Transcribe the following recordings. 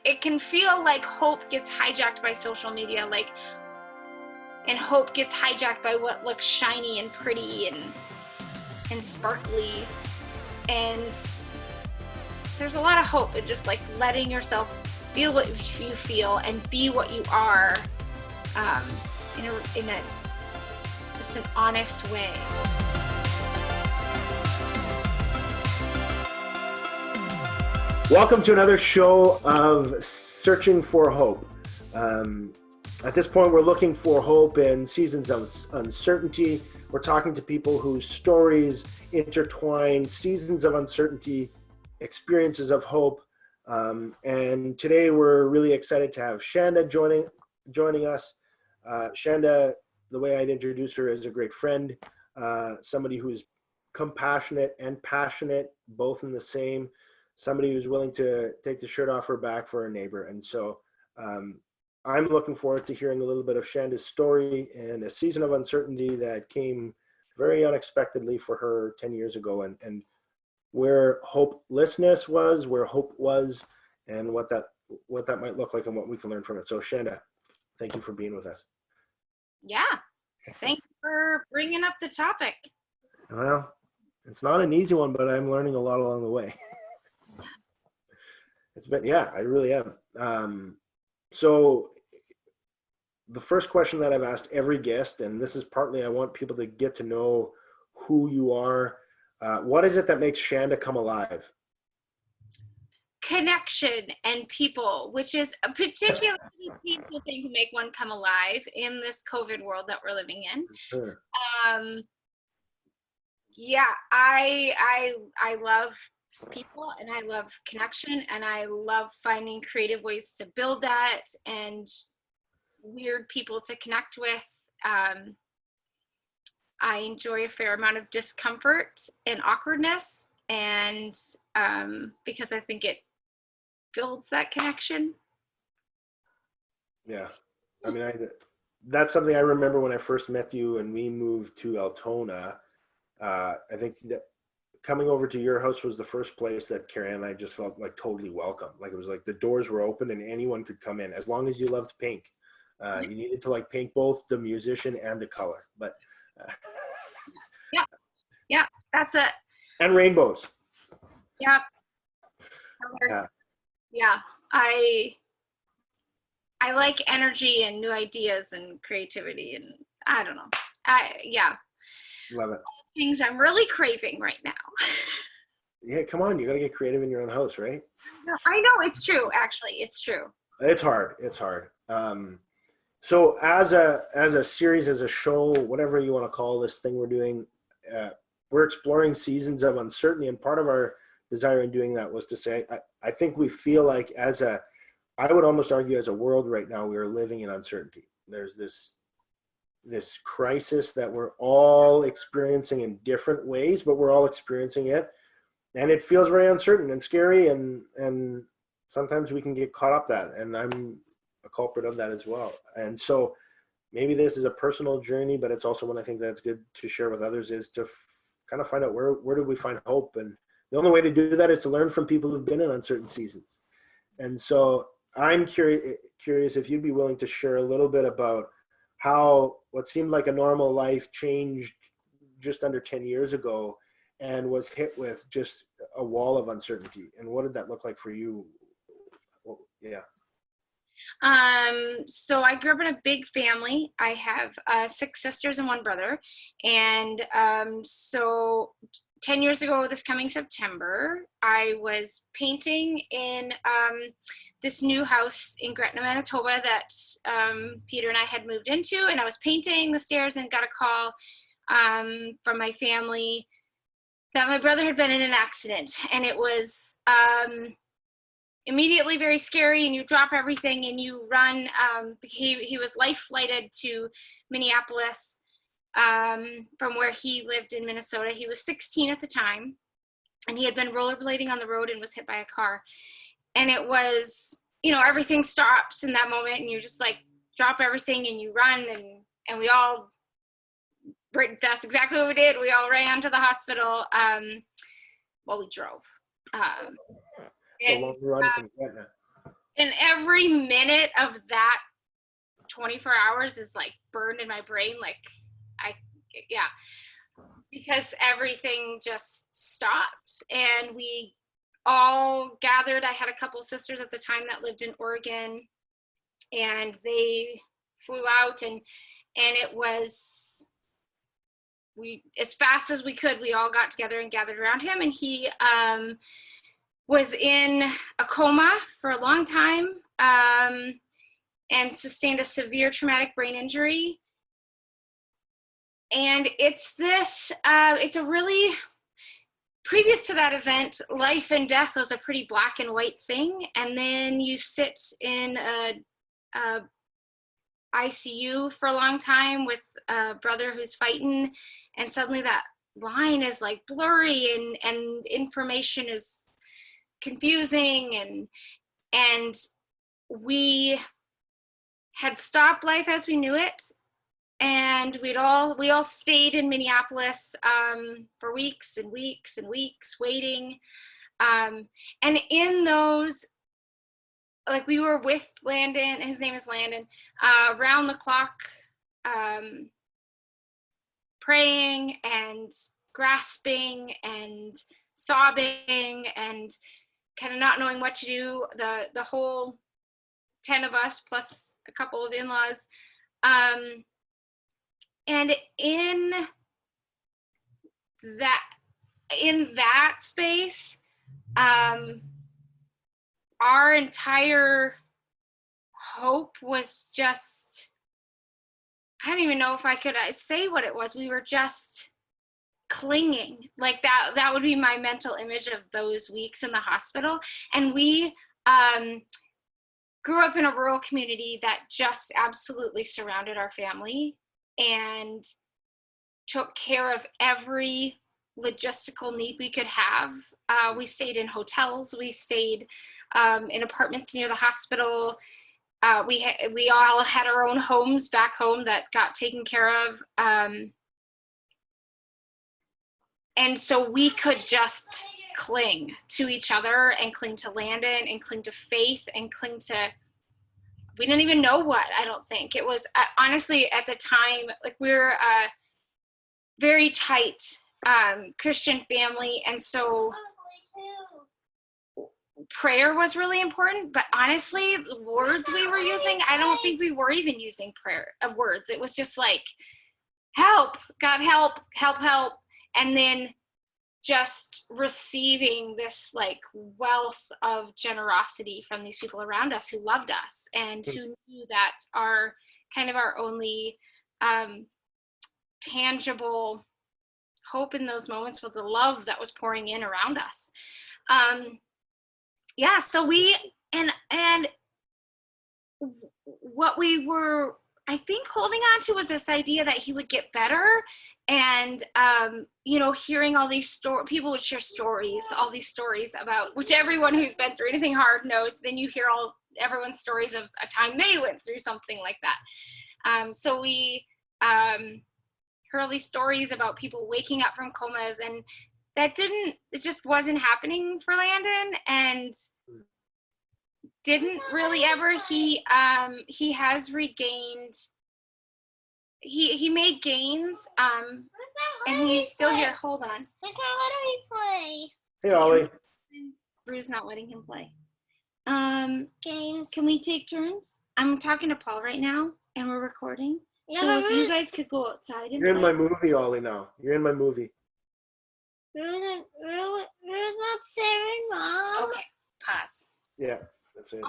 it can feel like hope gets hijacked by social media, and hope gets hijacked by what looks shiny and pretty and sparkly. And there's a lot of hope in just like letting yourself feel what you feel and be what you are, in a just an honest way. Welcome to another show of Searching for Hope. At this point, we're looking for hope in seasons of uncertainty. We're talking to people whose stories intertwine seasons of uncertainty, experiences of hope. And today we're really excited to have Shanda joining us. Shanda, the way I'd introduce her, is a great friend, somebody who's compassionate and passionate, both in the same, somebody who's willing to take the shirt off her back for a neighbor. And so I'm looking forward to hearing a little bit of Shanda's story and a season of uncertainty that came very unexpectedly for her 10 years ago, and where hopelessness was, where hope was, and what that might look like and what we can learn from it. So Shanda, thank you for being with us. Yeah, thanks for bringing up the topic. Well, it's not an easy one, but I'm learning a lot along the way. I really am. So the first question that I've asked every guest, and this is partly I want people to get to know who you are. What is it that makes Shanda come alive? Connection and people, which is a particularly painful thing to make one come alive in this COVID world that we're living in. Sure. I love people, and I love connection, and I love finding creative ways to build that and weird people to connect with. I enjoy a fair amount of discomfort and awkwardness, and because I think it builds that connection. Yeah, I mean, that's something I remember when I first met you and we moved to Altona. I think that coming over to your house was the first place that Carrie and I just felt like totally welcome. Like it was like the doors were open and anyone could come in as long as you loved pink. You needed to like pink, both the musician and the color, but yeah, that's it. And rainbows. Yep. Yeah. I like energy and new ideas and creativity, and I don't know. Love it. Things I'm really craving right now. Yeah, come on, you gotta get creative in your own house, right? I know, it's true. Actually, it's true. It's hard. So as a series, as a show, whatever you want to call this thing we're doing, we're exploring seasons of uncertainty, and part of our desire in doing that was to say, I think we feel like I would almost argue as a world right now, we are living in uncertainty. There's this crisis that we're all experiencing in different ways, but we're all experiencing it. And it feels very uncertain and scary, and sometimes we can get caught up that, and I'm a culprit of that as well. And so maybe this is a personal journey, but it's also one I think that's good to share with others, is to kind of find out where do we find hope. And the only way to do that is to learn from people who've been in uncertain seasons. And so I'm curious if you'd be willing to share a little bit about how what seemed like a normal life changed just under 10 years ago and was hit with just a wall of uncertainty. And what did that look like for you? Well, yeah. So I grew up in a big family. I have 6 sisters and 1 brother. And so 10 years ago, this coming September, I was painting in this new house in Gretna, Manitoba that Peter and I had moved into. And I was painting the stairs and got a call from my family that my brother had been in an accident. And it was immediately very scary, and you drop everything and you run. He was life flighted to Minneapolis from where he lived in Minnesota. He was 16 at the time, and he had been rollerblading on the road and was hit by a car. And it was, everything stops in that moment, and you just like drop everything and you run, and we all, that's exactly what we did. We all ran to the hospital. We drove. A long run from Gretna. And every minute of that 24 hours is like burned in my brain. Like yeah, because everything just stopped and we all gathered. I had a couple of sisters at the time that lived in Oregon, and they flew out, and it was, we, as fast as we could, we all got together and gathered around him, and he was in a coma for a long time, and sustained a severe traumatic brain injury. And it's this, it's a really, previous to that event, life and death was a pretty black and white thing. And then you sit in a ICU for a long time with a brother who's fighting, and suddenly that line is like blurry, and information is confusing, and we had stopped life as we knew it, and we all stayed in Minneapolis for weeks and weeks and weeks waiting, and in those, like, we were with Landon, his name is Landon, around the clock, praying and grasping and sobbing and kind of not knowing what to do, the whole 10 of us plus a couple of in-laws, and in that space, our entire hope was just, I don't even know if I could say what it was. We were just clinging. Like that would be my mental image of those weeks in the hospital. And we grew up in a rural community that just absolutely surrounded our family and took care of every logistical need we could have. We stayed in hotels, we stayed in apartments near the hospital. We all had our own homes back home that got taken care of. And so we could just cling to each other and cling to Landon and cling to faith and cling to, we didn't even know what, I don't think. It was, honestly, at the time, like, we were a very tight Christian family, and so prayer was really important, but honestly, the words we were using, I don't think we were even using prayer of words. It was just like, help, God, help, help, help. And then just receiving this like wealth of generosity from these people around us who loved us and who knew that our kind of our only tangible hope in those moments was the love that was pouring in around us. Yeah, so we, and what we were, I think, holding on to was this idea that he would get better. And, you know, hearing all these people would share stories, all these stories about, which everyone who's been through anything hard knows, then you hear everyone's stories of a time they went through something like that. So we heard all these stories about people waking up from comas, and it just wasn't happening for Landon, and didn't really ever. He has regained, he made gains, and he's still here. Hold on. He's not letting me play. Hey, Ollie. Bru's not letting him play. Games. Can we take turns? I'm talking to Paul right now, and we're recording. Yeah, so if you guys could go outside and You're play. in my movie, Ollie, now. You're in my movie. Rue's not saying, Mom. Okay, pause. Yeah, that's it.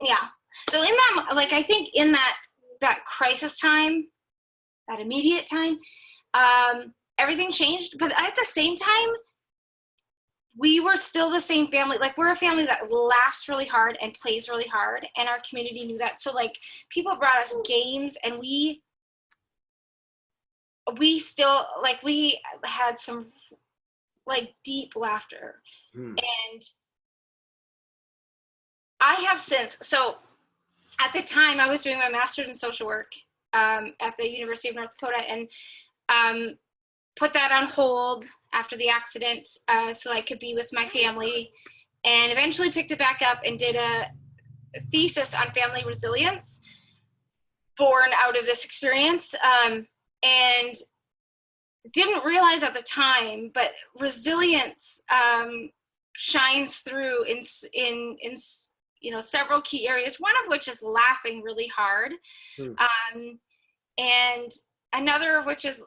Yeah. So in that, like, I think in that crisis time, that immediate time, everything changed. But at the same time, we were still the same family. Like, we're a family that laughs really hard and plays really hard, and our community knew that. So, like, people brought us games, and we still, like, we had some, like, deep laughter. And I have since, so at the time I was doing my master's in social work at the University of North Dakota, and put that on hold after the accident so I could be with my family, and eventually picked it back up and did a thesis on family resilience born out of this experience, and didn't realize at the time, but resilience shines through in several key areas, one of which is laughing really hard. And another of which is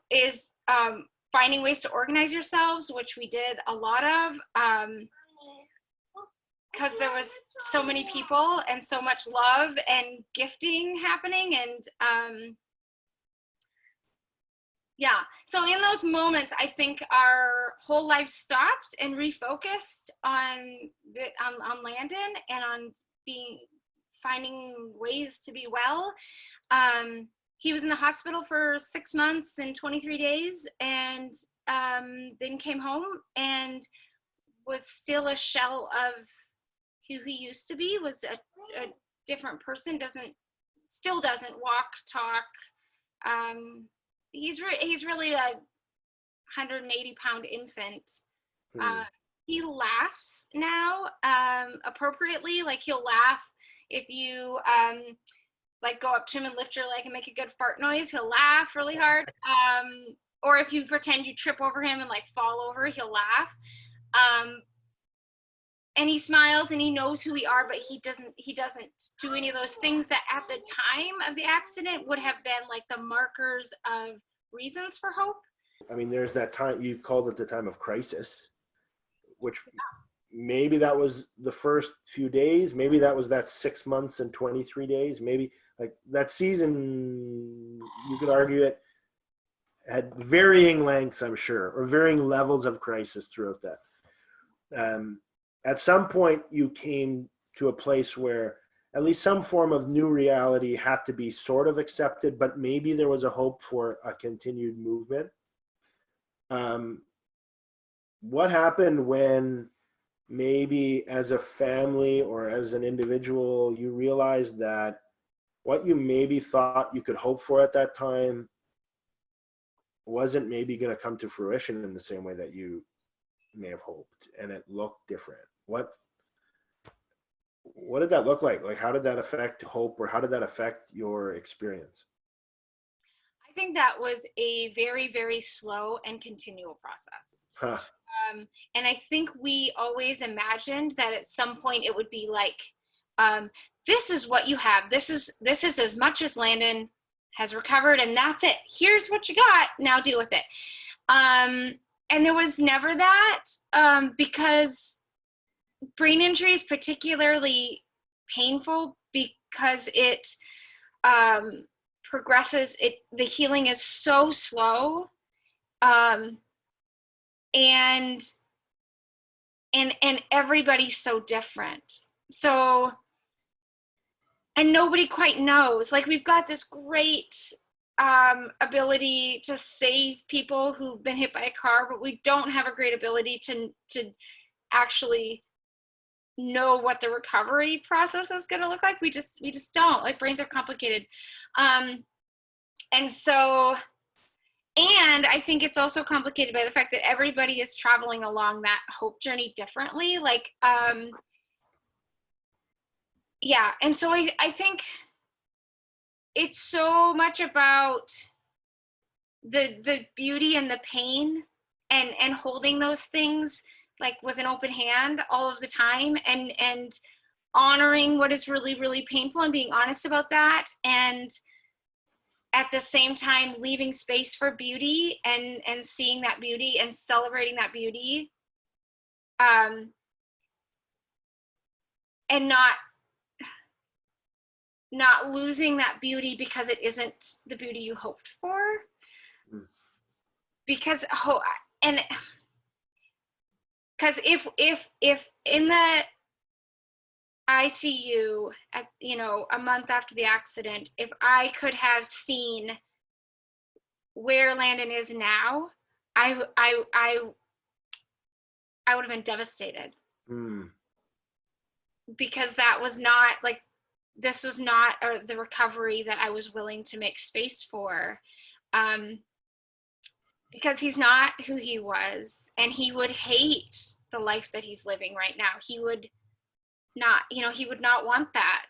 finding ways to organize yourselves, which we did a lot of, because there was so many people and so much love and gifting happening. And yeah, so in those moments, I think our whole life stopped and refocused on Landon and on finding ways to be well. He was in the hospital for 6 months and 23 days, and then came home and was still a shell of who he used to be. Was a different person. Still doesn't walk, talk. He's really a 180-pound infant. He laughs now appropriately. Like, he'll laugh if you like go up to him and lift your leg and make a good fart noise. He'll laugh really hard. Or if you pretend you trip over him and like fall over, he'll laugh. And he smiles and he knows who we are, but he doesn't do any of those things that at the time of the accident would have been like the markers of reasons for hope. I mean, there's that time, you called it the time of crisis, which maybe that was the first few days. Maybe that was that 6 months and 23 days. Maybe like that season, you could argue it had varying lengths, I'm sure, or varying levels of crisis throughout that. At some point, you came to a place where at least some form of new reality had to be sort of accepted, but maybe there was a hope for a continued movement. What happened when maybe as a family or as an individual, you realized that what you maybe thought you could hope for at that time wasn't maybe going to come to fruition in the same way that you may have hoped, and it looked different? What did that look like? Like, how did that affect hope, or how did that affect your experience? I think that was a very, very slow and continual process. Huh. And I think we always imagined that at some point it would be like, this is what you have. This is as much as Landon has recovered, and that's it. Here's what you got. Now deal with it. And there was never that, because brain injury is particularly painful because it progresses. The healing is so slow, and everybody's so different. So, and nobody quite knows. Like, we've got this great ability to save people who've been hit by a car, but we don't have a great ability to actually know what the recovery process is going to look like. We just don't. Like, brains are complicated. And so, and I think it's also complicated by the fact that everybody is traveling along that hope journey differently. Like, yeah. And so I think it's so much about the beauty and the pain and holding those things like with an open hand all of the time, and honoring what is really, really painful and being honest about that, and at the same time leaving space for beauty and seeing that beauty and celebrating that beauty, and not losing that beauty because it isn't the beauty you hoped for. Because if in the ICU at, a month after the accident, if I could have seen where Landon is now, I would have been devastated. Because that was not like, this was not the recovery that I was willing to make space for, because he's not who he was, and he would hate the life that he's living right now. He would not, he would not want that.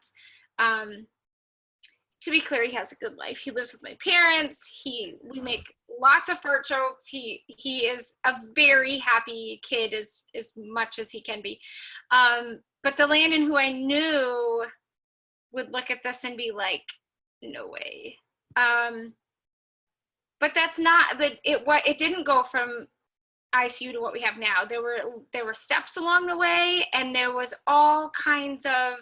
To be clear, he has a good life. He lives with my parents. We make lots of fart jokes. He is a very happy kid, as much as he can be. But the Landon who I knew would look at this and be like, no way. But that's not that it didn't go from ICU to what we have now. There were steps along the way, and there was all kinds of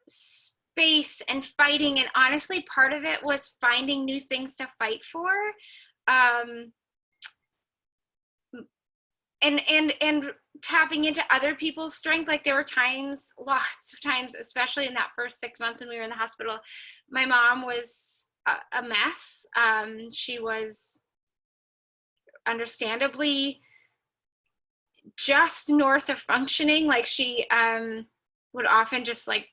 space and fighting, and honestly part of it was finding new things to fight for, and tapping into other people's strength. Like there were times, lots of times, especially in that first 6 months when we were in the hospital, my mom was a mess. She was understandably just north of functioning. Like she would often just like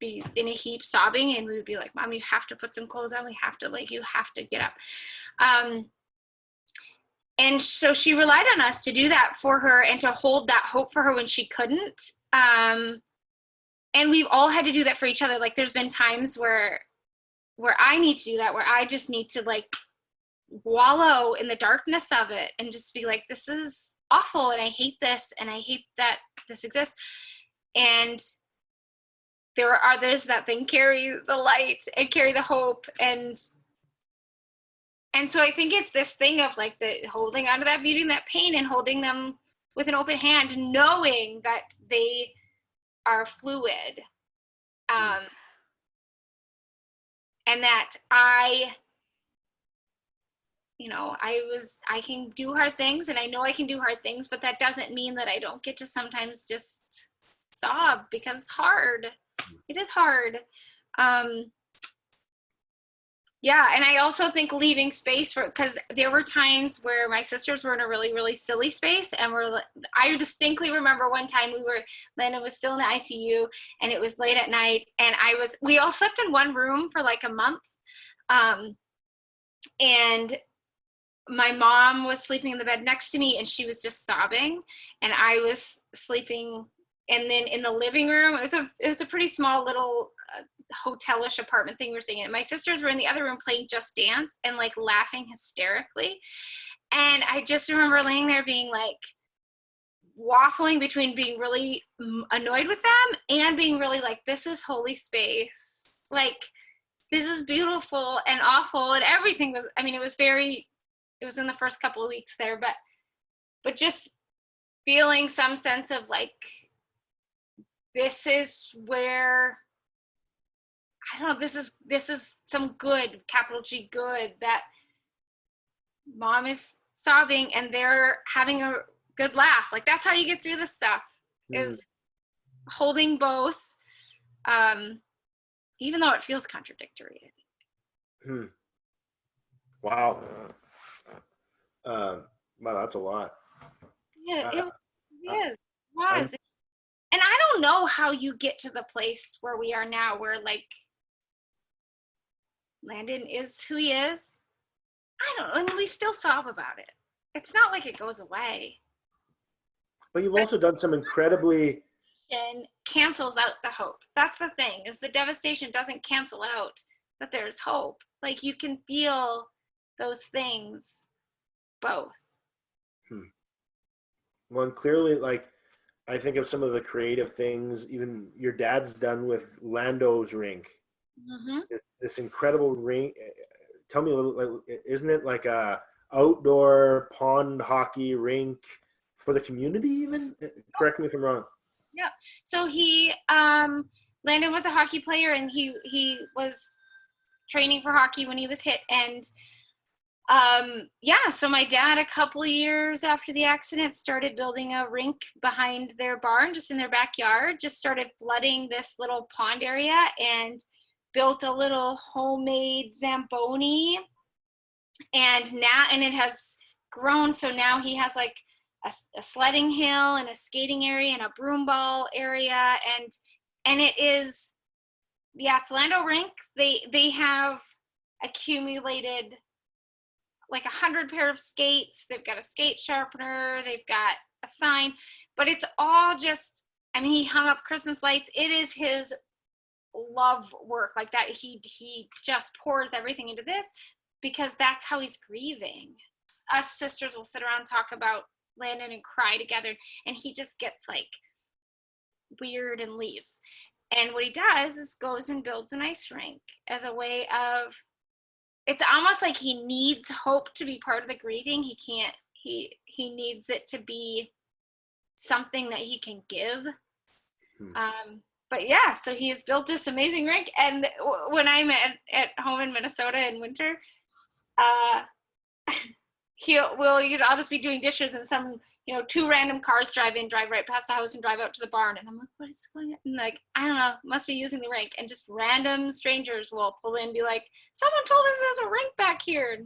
be in a heap sobbing, and we would be like, Mom, you have to put some clothes on. You have to get up. And so she relied on us to do that for her and to hold that hope for her when she couldn't. And we've all had to do that for each other. Like there's been times where I need to do that, where I just need to like wallow in the darkness of it and just be like, this is awful, and I hate this, and I hate that this exists. And there are others that then carry the light and carry the hope, and so I think it's this thing of like the holding onto that beauty and that pain, and holding them with an open hand, knowing that they are fluid, and that I can do hard things, and I know I can do hard things, but that doesn't mean that I don't get to sometimes just sob, because it's hard. It is hard. Yeah, and I also think leaving space because there were times where my sisters were in a really, really silly space, and I distinctly remember one time Landon was still in the ICU, and it was late at night, and we all slept in one room for like a month, and my mom was sleeping in the bed next to me, and she was just sobbing, and I was sleeping. And then in the living room, it was a pretty small little hotelish apartment thing we were staying in. My sisters were in the other room playing Just Dance and like laughing hysterically. And I just remember laying there being like waffling between being really annoyed with them and being really like, this is holy space. Like, this is beautiful and awful, and everything was, I mean, it was in the first couple of weeks there, but just feeling some sense of like, this is where, I don't know, this is some good, capital G good, that Mom is sobbing and they're having a good laugh. Like that's how you get through this stuff, is holding both, even though it feels contradictory. Wow. Wow, that's a lot. Yeah, it was. And I don't know how you get to the place where we are now, where like Landon is who he is. I don't know, and we still sob about it. It's not like it goes away. But you've also done some incredibly... And cancels out the hope. That's the thing, is the devastation doesn't cancel out that there's hope. Like you can feel those things both. Well, and clearly, like, I think of some of the creative things even your dad's done with Landons Rink. This incredible rink. Tell me a little, like, isn't it like a outdoor pond hockey rink for the community even? Correct me if I'm wrong. Yeah. So Landon was a hockey player, and he was training for hockey when he was hit. And so my dad, a couple years after the accident, started building a rink behind their barn, just in their backyard, just started flooding this little pond area and built a little homemade Zamboni. And it has grown. So now he has like a sledding hill and a skating area and a broom ball area. and it is, yeah, it's Lando Rink. They have accumulated like 100 pair of skates. They've got a skate sharpener. They've got a sign, but it's all just, I mean, he hung up Christmas lights. It is his love work like that. He just pours everything into this because that's how he's grieving. Us sisters will sit around and talk about Landon and cry together, and he just gets like weird and leaves. And what he does is goes and builds an ice rink as a way of, it's almost like he needs hope to be part of the grieving. He can't, he needs it to be something that he can give. But yeah, so he has built this amazing rink. And when I'm at home in Minnesota in winter, I'll just be doing dishes, and some, two random cars drive right past the house and drive out to the barn. And I'm like, what is going on? And like, I don't know, must be using the rink. And just random strangers will pull in and be like, someone told us there's a rink back here.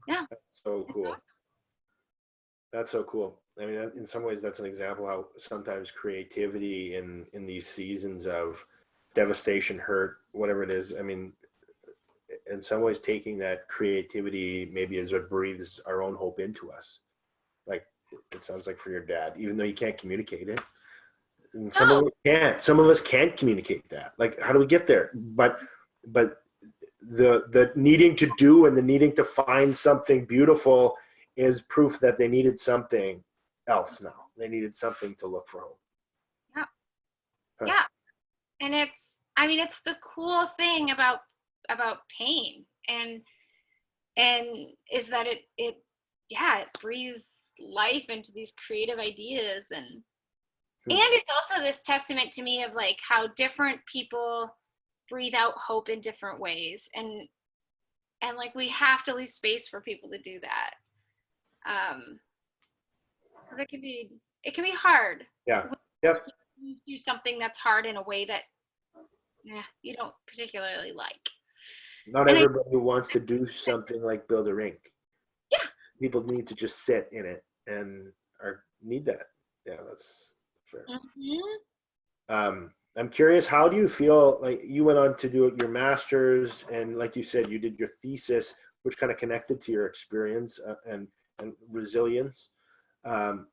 Yeah. That's so cool. That's so cool. I mean, in some ways, that's an example how sometimes creativity in these seasons of devastation, hurt, whatever it is, I mean, in some ways, taking that creativity maybe is what breathes our own hope into us. Like it sounds like for your dad, even though you can't communicate it. And some of us can't. Some of us can't communicate that. Like, how do we get there? But the needing to do and the needing to find something beautiful is proof that they needed something else now. They needed something to look for hope. Yeah. Huh. Yeah. And it's the cool thing about pain and is that it breathes life into these creative ideas, and it's also this testament to me of like how different people breathe out hope in different ways, and like we have to leave space for people to do that, because it can be hard. Yeah. Yep. You do something that's hard in a way that you don't particularly like. Not everybody who wants to do something like build a rink. Yeah. People need to just sit in it and need that. Yeah, that's fair. Mm-hmm. I'm curious, how do you feel like you went on to do your master's, and like you said, you did your thesis, which kind of connected to your experience and resilience. And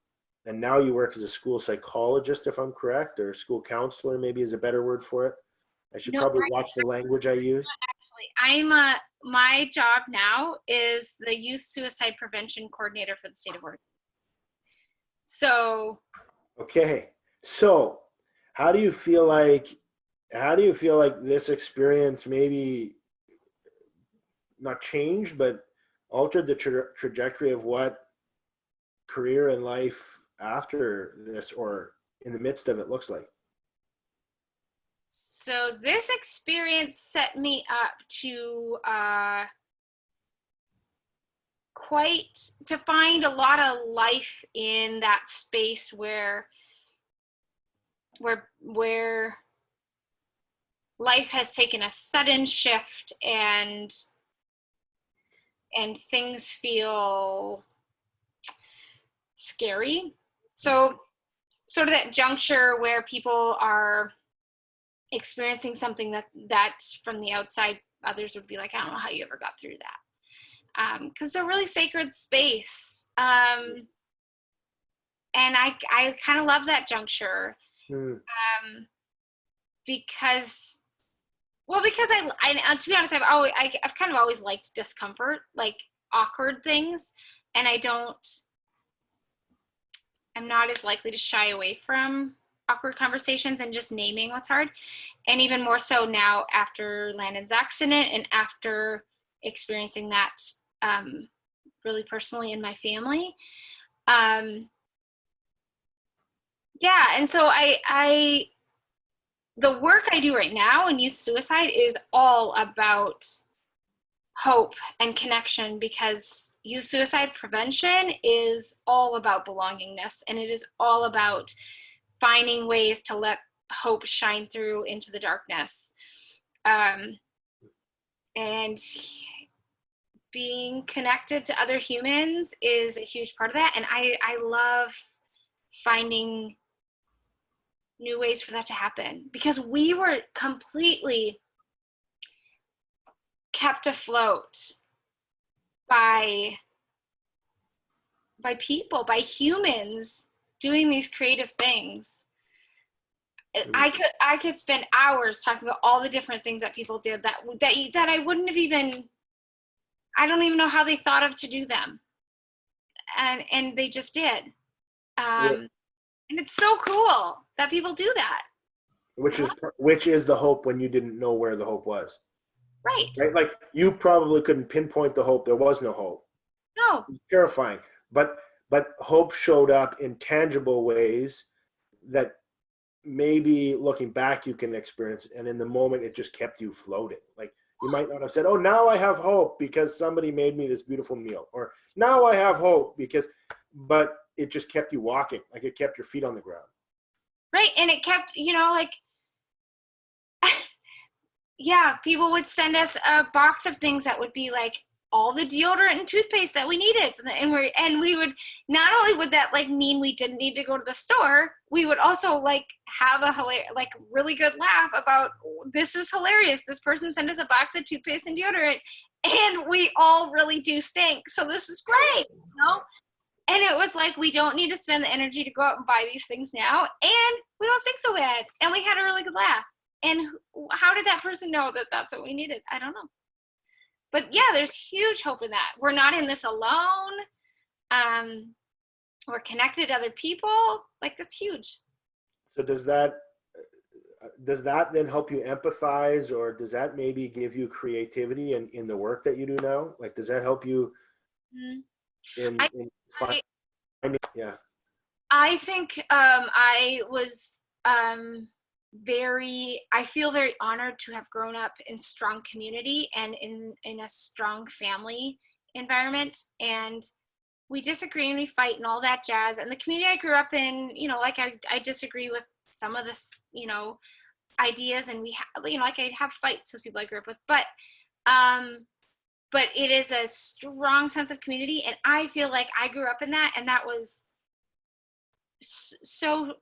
now you work as a school psychologist, if I'm correct, or school counselor maybe is a better word for it. I should probably watch the language I use. Actually, my job now is the youth suicide prevention coordinator for the state of Oregon. So. Okay. So how do you feel like this experience maybe not changed, but altered the trajectory of what career and life after this or in the midst of it looks like? So this experience set me up to to find a lot of life in that space where life has taken a sudden shift and things feel scary. So sort of that juncture where people are experiencing something that from the outside others would be like, I don't know how you ever got through that, because it's a really sacred space, and I kind of love that juncture, because I to be honest, I've kind of always liked discomfort, like awkward things, and I'm not as likely to shy away from awkward conversations and just naming what's hard. And even more so now after Landon's accident and after experiencing that really personally in my family. And so the work I do right now in youth suicide is all about hope and connection, because youth suicide prevention is all about belongingness, and it is all about finding ways to let hope shine through into the darkness. And being connected to other humans is a huge part of that. And I love finding new ways for that to happen, because we were completely kept afloat by people, by humans doing these creative things. I could spend hours talking about all the different things that people did that I wouldn't have even, I don't even know how they thought of to do them, and they just did. And it's so cool that people do that. Which is the hope when you didn't know where the hope was. Right. Like you probably couldn't pinpoint the hope. There was no hope. No. It was terrifying. But hope showed up in tangible ways that maybe looking back you can experience, and in the moment it just kept you floating. Like you might not have said, oh, now I have hope because somebody made me this beautiful meal, or now I have hope because, but it just kept you walking. Like it kept your feet on the ground. Right. And it kept, like, yeah, people would send us a box of things that would be like all the deodorant and toothpaste that we needed. And we would, not only would that like mean we didn't need to go to the store, we would also like have a really good laugh about, this is hilarious. This person sent us a box of toothpaste and deodorant and we all really do stink. So this is great, And it was like, we don't need to spend the energy to go out and buy these things now. And we don't stink so bad. And we had a really good laugh. And how did that person know that that's what we needed? I don't know. But yeah, there's huge hope in that. We're not in this alone. We're connected to other people. Like, that's huge. So does that then help you empathize, or does that maybe give you creativity in the work that you do now? Like, does that help you in finding? Yeah. I think I was I feel very honored to have grown up in strong community and in a strong family environment. And we disagree and we fight and all that jazz. And the community I grew up in, like I disagree with some of this, ideas, and like I have fights with people I grew up with, but it is a strong sense of community. And I feel like I grew up in that, and that was so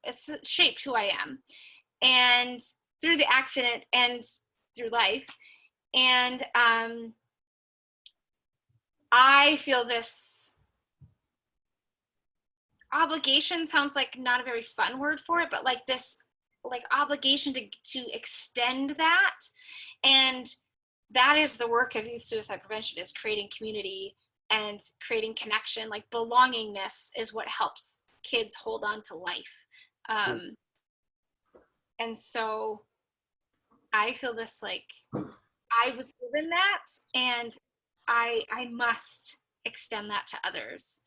shaped who I am, and through the accident and through life. And I feel this obligation, sounds like not a very fun word for it, but like this obligation to extend that. And that is the work of youth suicide prevention, is creating community and creating connection. Like belongingness is what helps kids hold on to life. And so I feel this, like, I was given that, and I must extend that to others.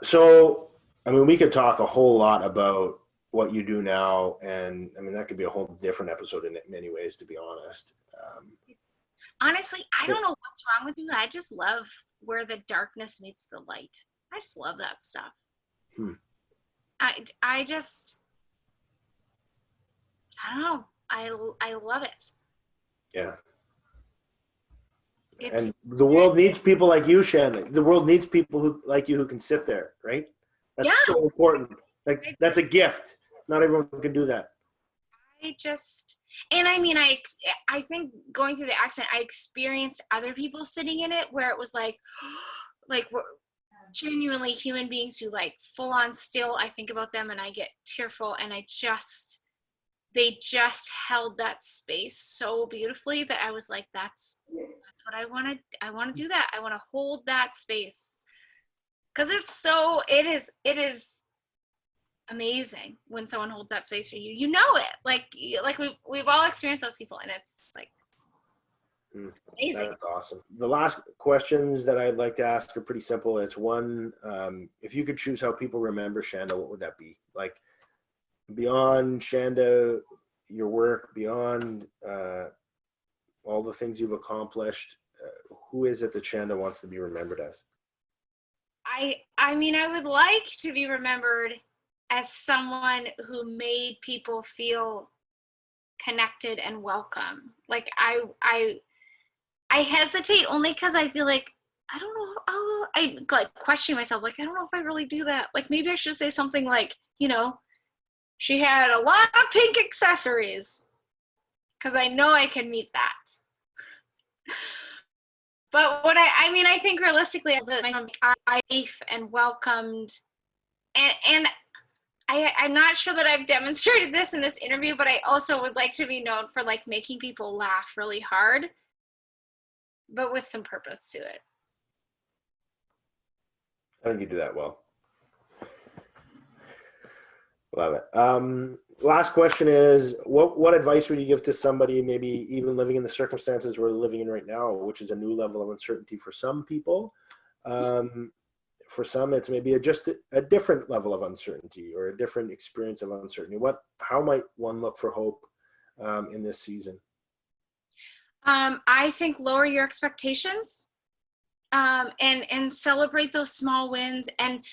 So, I mean, we could talk a whole lot about what you do now, and I mean, that could be a whole different episode in many ways, to be honest. Honestly, I don't know what's wrong with me. I just love where the darkness meets the light. I just love that stuff. I don't know. I love it. Yeah. And the world needs people like you, Shanda. The world needs people like you who can sit there, right? That's so important. Like, that's a gift. Not everyone can do that. And I mean, I think going through the accident, I experienced other people sitting in it where it was like we're genuinely human beings who like full on still, I think about them and I get tearful, and they just held that space so beautifully that I was like, that's what I want to do that. I want to hold that space. 'Cause it is amazing when someone holds that space for you. You know it. Like we've all experienced those people, and it's like amazing. That's awesome. The last questions that I'd like to ask are pretty simple. It's one, if you could choose how people remember Shanda, what would that be? Like, beyond Shanda, your work, beyond all the things you've accomplished, who is it that Shanda wants to be remembered as? I mean, I would like to be remembered as someone who made people feel connected and welcome. Like I hesitate only because I feel like I don't know. I like question myself. Like, I don't know if I really do that. Like, maybe I should say something like, She had a lot of pink accessories, because I know I can meet that. But what I think realistically, I safe and welcomed, and I'm not sure that I've demonstrated this in this interview, but I also would like to be known for like making people laugh really hard, but with some purpose to it. I think you do that well. Love it. Last question is, what advice would you give to somebody maybe even living in the circumstances we're living in right now, which is a new level of uncertainty for some people? For some, it's maybe just a different level of uncertainty or a different experience of uncertainty. How might one look for hope in this season? I think lower your expectations and celebrate those small wins. And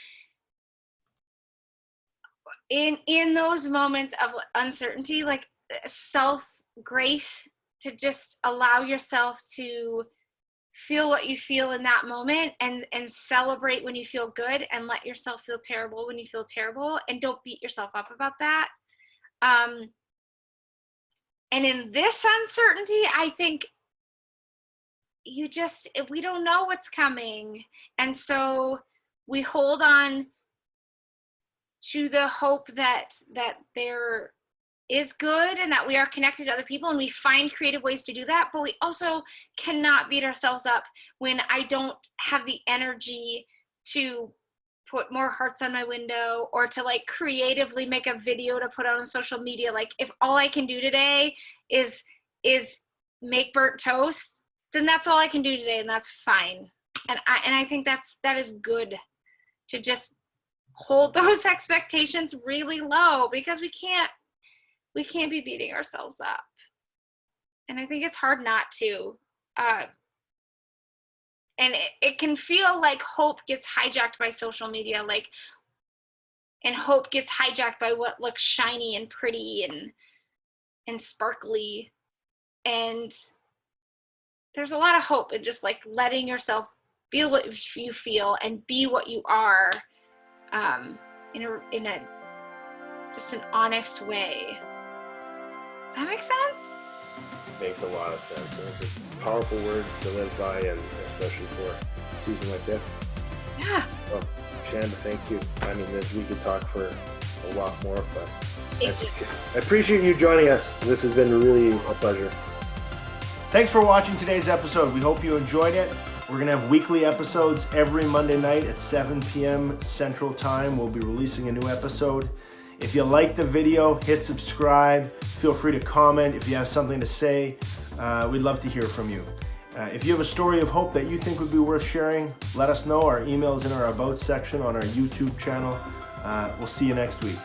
in those moments of uncertainty, like self-grace, to just allow yourself to feel what you feel in that moment, and celebrate when you feel good, and let yourself feel terrible when you feel terrible, and don't beat yourself up about that. And in this uncertainty, I think we don't know what's coming. And so we hold on to the hope that there is good and that we are connected to other people, and we find creative ways to do that. But we also cannot beat ourselves up when I don't have the energy to put more hearts on my window, or to like creatively make a video to put out on social media. Like if all I can do today is make burnt toast, then that's all I can do today, and that's fine. And I think that is good, to just hold those expectations really low, because we can't be beating ourselves up. And I think it's hard not to. And it can feel like hope gets hijacked by social media, and hope gets hijacked by what looks shiny and pretty and sparkly. And there's a lot of hope in just like letting yourself feel what you feel and be what you are, in a just an honest way. Does that make sense? Makes a lot of sense. I think it's powerful words to live by, and especially for a season like this. Yeah. Well, Shanda, thank you. I mean, we could talk for a lot more, but I appreciate you joining us. This has been really a pleasure. Thanks for watching today's episode. We hope you enjoyed it. We're going to have weekly episodes every Monday night at 7 p.m. Central Time. We'll be releasing a new episode. If you like the video, hit subscribe. Feel free to comment if you have something to say. We'd love to hear from you. If you have a story of hope that you think would be worth sharing, let us know. Our email is in our About section on our YouTube channel. We'll see you next week.